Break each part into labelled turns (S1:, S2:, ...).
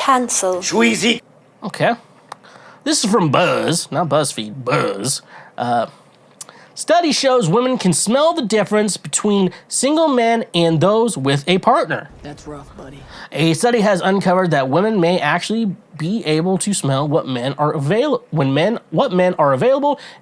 S1: Cancel.
S2: Schweezy.
S3: Okay. This is from Buzz, not BuzzFeed, Buzz. Study shows women can smell the difference between single men and those with a partner.
S4: That's rough, buddy.
S3: A study has uncovered that women may actually be able to smell what men are available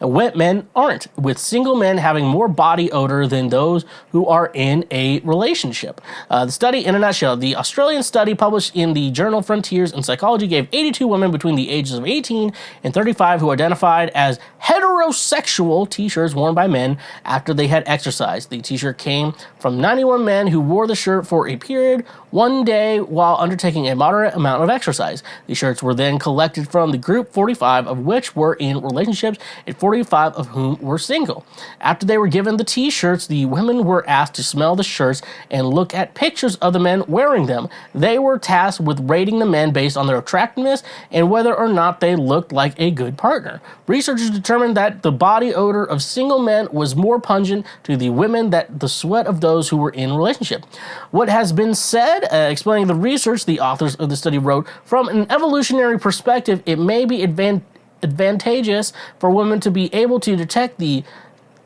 S3: and what men aren't, with single men having more body odor than those who are in a relationship. The study, in a nutshell, the Australian study published in the journal Frontiers in Psychology gave 82 women between the ages of 18 and 35 who identified as heterosexual t-shirts worn by men after they had exercised. The t-shirt came from 91 men who wore the shirt for a period one day while undertaking a moderate amount of exercise. The shirts were then collected from the group, 45 of which were in relationships and 45 of whom were single. After they were given the t-shirts, the women were asked to smell the shirts and look at pictures of the men wearing them. They were tasked with rating the men based on their attractiveness and whether or not they looked like a good partner. Researchers determined that the body odor of single men was more pungent to the women than the sweat of those who were in a relationship. What has been said, explaining the research, the authors of the study wrote, from an evolutionary perspective, it may be advantageous for women to be able to detect the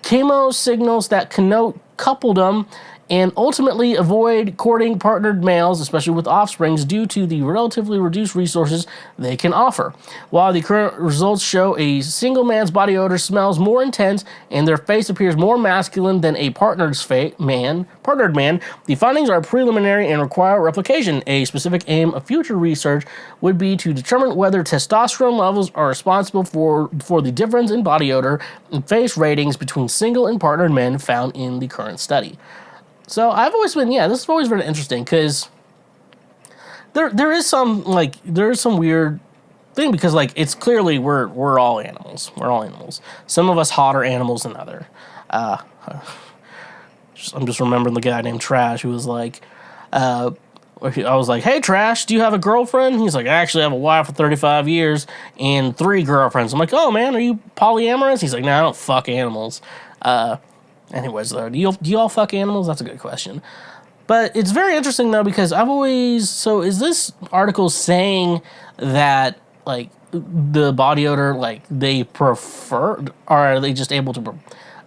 S3: chemo signals that connote coupledom and ultimately avoid courting partnered males, especially with offsprings, due to the relatively reduced resources they can offer. While the current results show a single man's body odor smells more intense and their face appears more masculine than a partnered man, the findings are preliminary and require replication. A specific aim of future research would be to determine whether testosterone levels are responsible for the difference in body odor and face ratings between single and partnered men found in the current study. So I've always been, this has always been interesting because there is some weird thing because it's clearly we're all animals. We're all animals. Some of us hotter animals than other. I'm just remembering the guy named Trash who was like, I was like, hey Trash, do you have a girlfriend? He's like, I actually have a wife for 35 years and 3 girlfriends. I'm like, oh man, are you polyamorous? He's like, no, I don't fuck animals. Anyways, though, do you all fuck animals? That's a good question. But it's very interesting, though, because so is this article saying that, the body odor, they prefer, or are they just able to,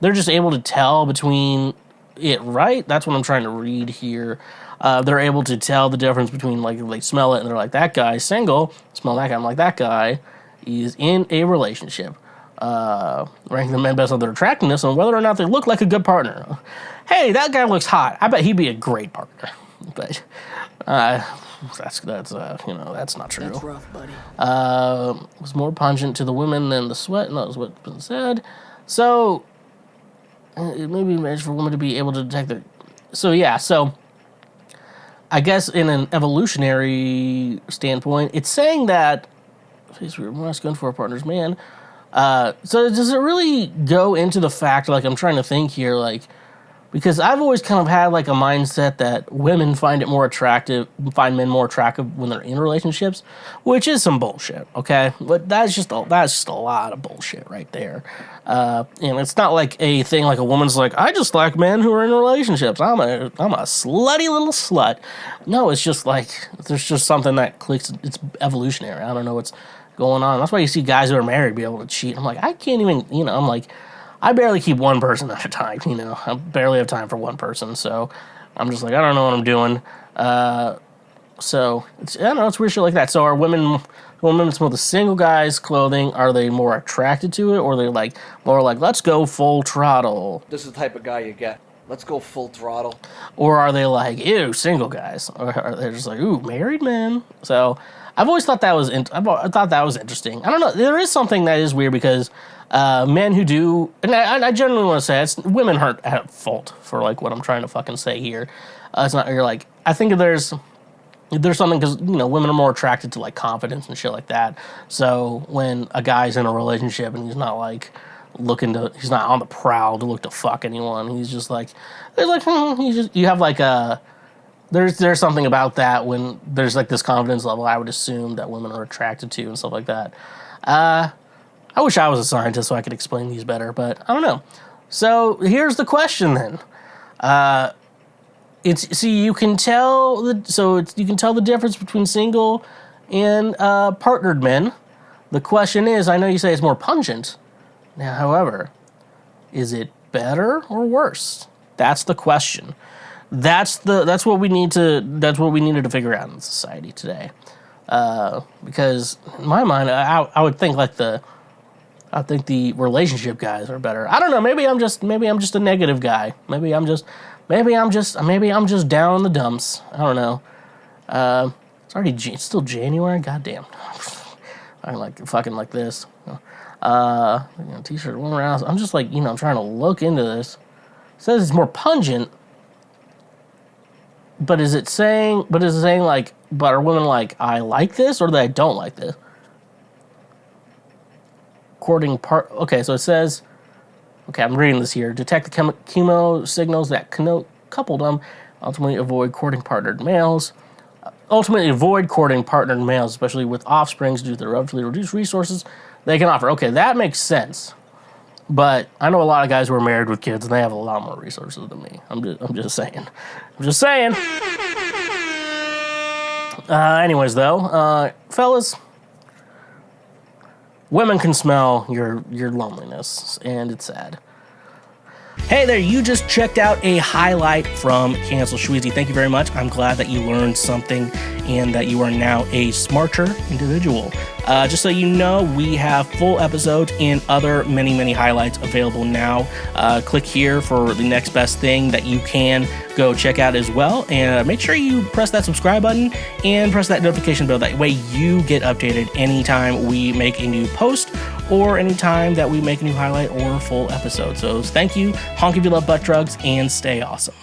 S3: they're just able to tell between it, right? That's what I'm trying to read here. They're able to tell the difference between, they smell it and they're like, that guy's single, smell that guy, I'm like, that guy is in a relationship. Ranking the men based on their attractiveness and whether or not they look like a good partner. Hey, that guy looks hot. I bet he'd be a great partner. But that's not true.
S4: That's rough, buddy.
S3: Was more pungent to the women than the sweat, and that was what's been said. So it may be managed for women to be able to detect the. So I guess in an evolutionary standpoint, it's saying that we're masculine for a partner's man. So does it really go into the fact, I'm trying to think here, because I've always kind of had, a mindset that women find men more attractive when they're in relationships, which is some bullshit, okay? But that's just a lot of bullshit right there. And it's not like a thing a woman's like, I just like men who are in relationships. I'm a slutty little slut. No, it's just there's just something that clicks. It's evolutionary. I don't know what's going on. That's why you see guys who are married be able to cheat. I'm like, I can't even, I barely keep one person at a time, I barely have time for one person, so I'm just like, I don't know what I'm doing. So, I don't know, it's weird shit like that. So are women smell the single guy's clothing, are they more attracted to it, or are they more let's go full throttle?
S2: This is the type of guy you get. Let's go full throttle.
S3: Or are they ew, single guys? Or are they just ooh, married men? So I've always thought that was interesting. I don't know. There is something that is weird because men who do, and I generally want to say women aren't at fault for what I'm trying to fucking say here. It's not. I think there's something because women are more attracted to confidence and shit like that. So when a guy's in a relationship and he's not he's not on the prowl to look to fuck anyone. He's just you have There's something about that when there's this confidence level I would assume that women are attracted to and stuff like that. I wish I was a scientist so I could explain these better, but I don't know. So here's the question then. You can tell the difference between single and partnered men. The question is, I know you say it's more pungent. Now, however, is it better or worse? That's the question. That's what we needed to figure out in society today. Because in my mind, I would think the relationship guys are better. I don't know. Maybe I'm just a negative guy. Maybe I'm just down in the dumps. I don't know. It's still January. Goddamn. I fucking like this. T-shirt warm around. I'm just like, I'm trying to look into this. It says it's more pungent, but is it saying like, but are women like, I like this or that I don't like this? Okay, so it says, okay, I'm reading this here. Detect the chemo signals that connote coupledom. Ultimately avoid courting partnered males, especially with offsprings due to the relatively reduced resources they can offer. Okay, that makes sense. But I know a lot of guys who are married with kids, and they have a lot more resources than me. I'm just saying. Anyways, though, fellas, women can smell your loneliness, and it's sad. Hey there, you just checked out a highlight from Cancel Schweezy. Thank you very much. I'm glad that you learned something and that you are now a smarter individual. Just so you know, we have full episodes and other many highlights available now. Click here for the next best thing that you can go check out as well. And make sure you press that subscribe button and press that notification bell. That way you get updated anytime we make a new post or anytime that we make a new highlight or full episode. So thank you, honk if you love butt drugs, and stay awesome.